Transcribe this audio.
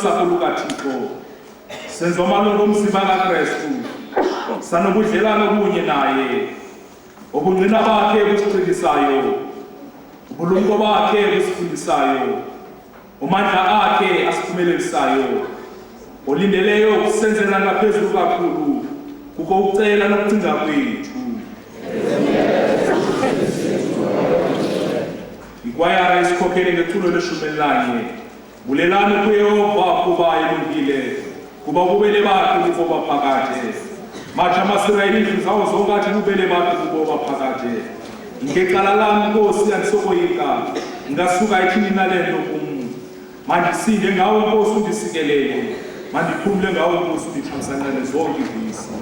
nosapho lukaThixo senza amalungu omzimba kaKristu sanobudlelwane obunye naye obungqina bakhe obusiqinisayo ubulumko bakhe obusifundisayo umandla akhe asiphumelelisayo olindeleyo ukusenzela ngaphezulu kakhulu kuko ukucela nokucinga kwethu. Ikwayara isikhokhele ngethulo le-11 bulelani kuYehova kuba elungile kuba ububele bakhe kubo baphakade matsha amaSirayeli indlu zawo zonke athi ububele bakhe kubo baphakade. Ngecala lami Nkosi andisokoyika ngasuka ithini nalento kum mandisinde ngawo Nkosi undisikelele mandiphumle ngawo Nkosi undithamsanqele zonke izizwe.